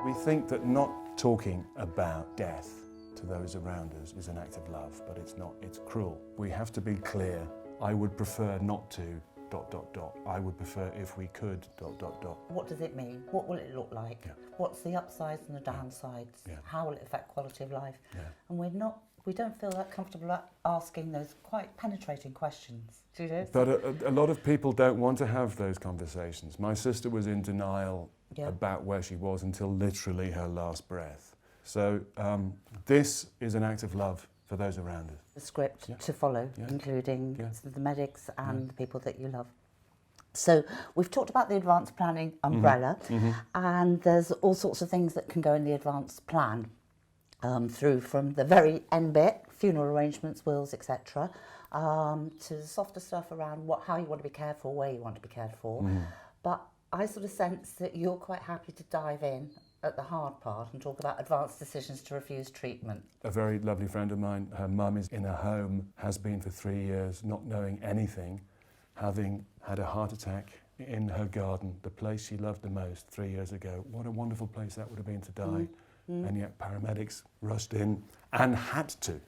We think that not talking about death to those around us is an act of love, but it's not, it's cruel. We have to be clear. I would prefer not to ... I would prefer if we could ... What does it mean? What will it look like? Yeah. What's the upsides and the downsides? Yeah. How will it affect quality of life? Yeah. And we don't feel that comfortable asking those quite penetrating questions. Do you? But a lot of people don't want to have those conversations. My sister was in denial about where she was until literally her last breath. So this is an act of love for those around us. The script to follow, including the medics and the people that you love. So we've talked about the advanced planning umbrella, and there's all sorts of things that can go in the advanced plan, through from the very end bit, funeral arrangements, wills, etc., to the softer stuff around how you want to be cared for, where you want to be cared for. But I sort of sense that you're quite happy to dive in at the hard part and talk about advanced decisions to refuse treatment. A very lovely friend of mine, her mum is in a home, has been for 3 years, not knowing anything, having had a heart attack in her garden, the place she loved the most 3 years ago. What a wonderful place that would have been to die. And yet paramedics rushed in and had to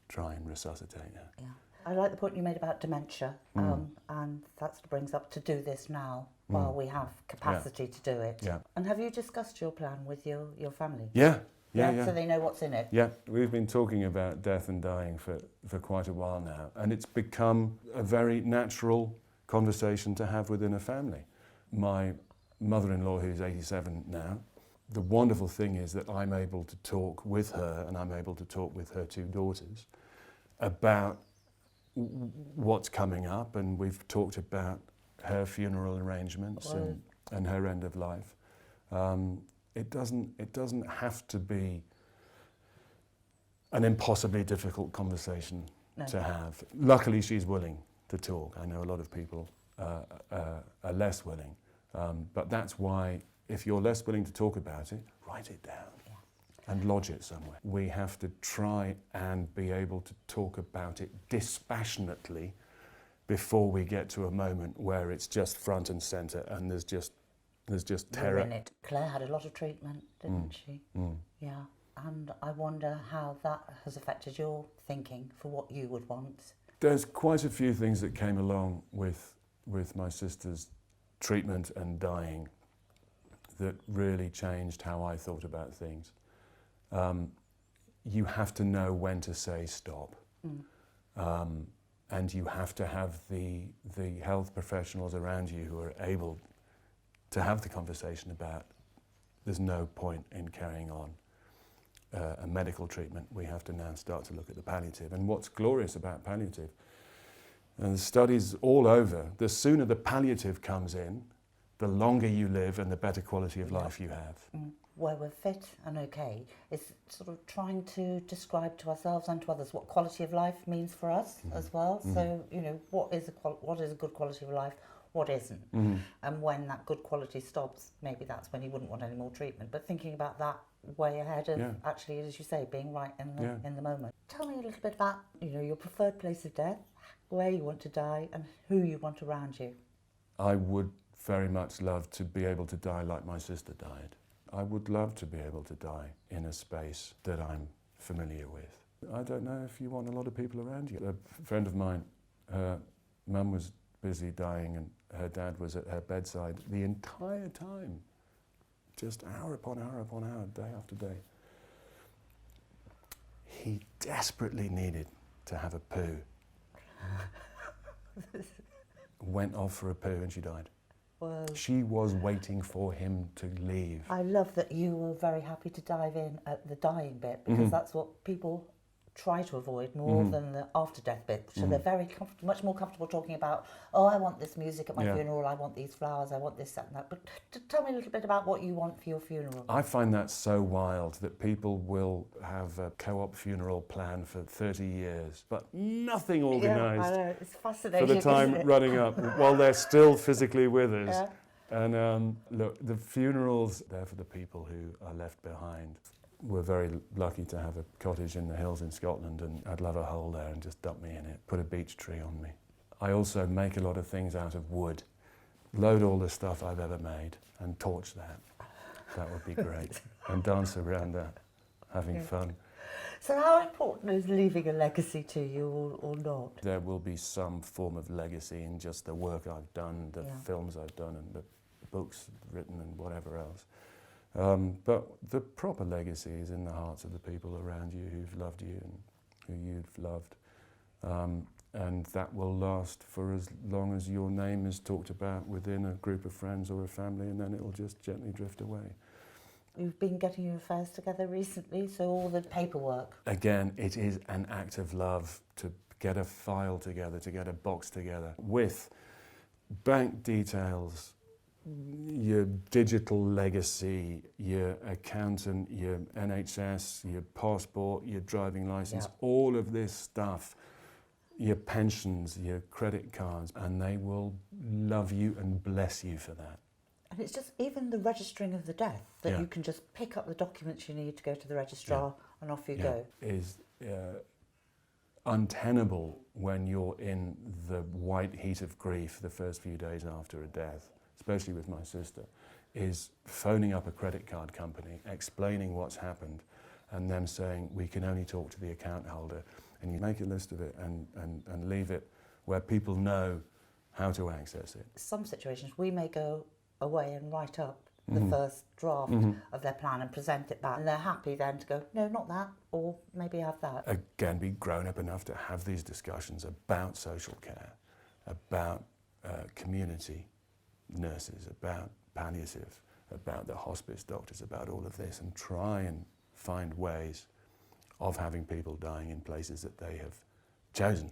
try and resuscitate her. Yeah. I like the point you made about dementia, and that sort of brings up to do this now while we have capacity to do it. Yeah. And have you discussed your plan with your family? Yeah. So they know what's in it? Yeah, we've been talking about death and dying for quite a while now, and it's become a very natural conversation to have within a family. My mother-in-law, who's 87 now, the wonderful thing is that I'm able to talk with her, and I'm able to talk with her 2 daughters about what's coming up, and we've talked about her funeral arrangements and her end of life. It doesn't have to be an impossibly difficult conversation to have. Luckily, she's willing to talk. I know a lot of people are less willing, but that's why if you're less willing to talk about it, write it down and lodge it somewhere. We have to try and be able to talk about it dispassionately before we get to a moment where it's just front and centre and there's just terror. In it. Claire had a lot of treatment, didn't she? Yeah. And I wonder how that has affected your thinking for what you would want. There's quite a few things that came along with my sister's treatment and dying that really changed how I thought about things. You have to know when to say stop. And you have to have the health professionals around you who are able to have the conversation about there's no point in carrying on a medical treatment. We have to now start to look at the palliative. And what's glorious about palliative, and the studies all over, the sooner the palliative comes in, the longer you live and the better quality of life you have. Where we're fit and okay is sort of trying to describe to ourselves and to others what quality of life means for us as well. So, you know, what is a good quality of life, what isn't. And when that good quality stops, maybe that's when you wouldn't want any more treatment. But thinking about that way ahead of actually, as you say, being right in the moment. Tell me a little bit about, you know, your preferred place of death, where you want to die and who you want around you. I would very much love to be able to die like my sister died. I would love to be able to die in a space that I'm familiar with. I don't know if you want a lot of people around you. A friend of mine, her mum was busy dying and her dad was at her bedside the entire time, just hour upon hour upon hour, day after day. He desperately needed to have a poo. Went off for a poo and she died. Whoa. She was waiting for him to leave. I love that you were very happy to dive in at the dying bit, because that's what people try to avoid more than the after-death bit. So they're very much more comfortable talking about, oh, I want this music at my funeral, I want these flowers, I want this, that and that. But tell me a little bit about what you want for your funeral. I find that so wild that people will have a co-op funeral plan for 30 years, but nothing organised I know, it's fascinating, for the time running up while they're still physically with us. And look, the funerals, they're for the people who are left behind. We're very lucky to have a cottage in the hills in Scotland, and I'd love a hole there and just dump me in it, put a beech tree on me. I also make a lot of things out of wood, load all the stuff I've ever made and torch that. That would be great. And dance around that, having fun. So how important is leaving a legacy to you or not? There will be some form of legacy in just the work I've done, the films I've done, and the books written and whatever else. But the proper legacy is in the hearts of the people around you who've loved you and who you've loved. And that will last for as long as your name is talked about within a group of friends or a family, and then it will just gently drift away. You've been getting your affairs together recently, so all the paperwork. Again, it is an act of love to get a file together, to get a box together with bank details, your digital legacy, your accountant, your NHS, your passport, your driving license, all of this stuff, your pensions, your credit cards, and they will love you and bless you for that. And it's just even the registering of the death, that you can just pick up the documents you need to go to the registrar and off you go. Is untenable when you're in the white heat of grief the first few days after a death, especially with my sister, is phoning up a credit card company, explaining what's happened, and them saying, we can only talk to the account holder, and you make a list of it and leave it where people know how to access it. Some situations we may go away and write up the first draft of their plan and present it back, and they're happy then to go, no, not that, or maybe have that. Again, be grown up enough to have these discussions about social care, about community nurses, about palliative, about the hospice doctors, about all of this, and try and find ways of having people dying in places that they have chosen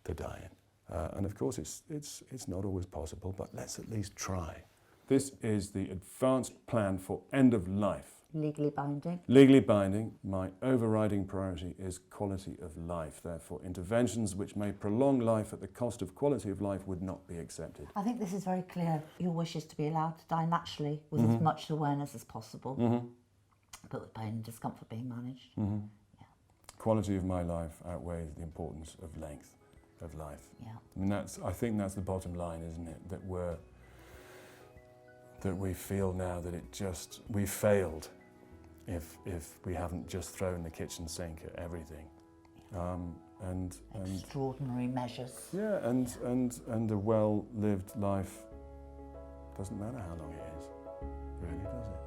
to die in. And of course it's not always possible, but let's at least try. This is the advanced plan for end of life. Legally binding. Legally binding. My overriding priority is quality of life. Therefore, interventions which may prolong life at the cost of quality of life would not be accepted. I think this is very clear. Your wish is to be allowed to die naturally with as much awareness as possible, but with pain and discomfort being managed. Quality of my life outweighs the importance of length of life. I mean, I think that's the bottom line, isn't it? That we feel now that we failed if we haven't just thrown the kitchen sink at everything. And extraordinary measures. Yeah, and a well-lived life doesn't matter how long it is, really, does it?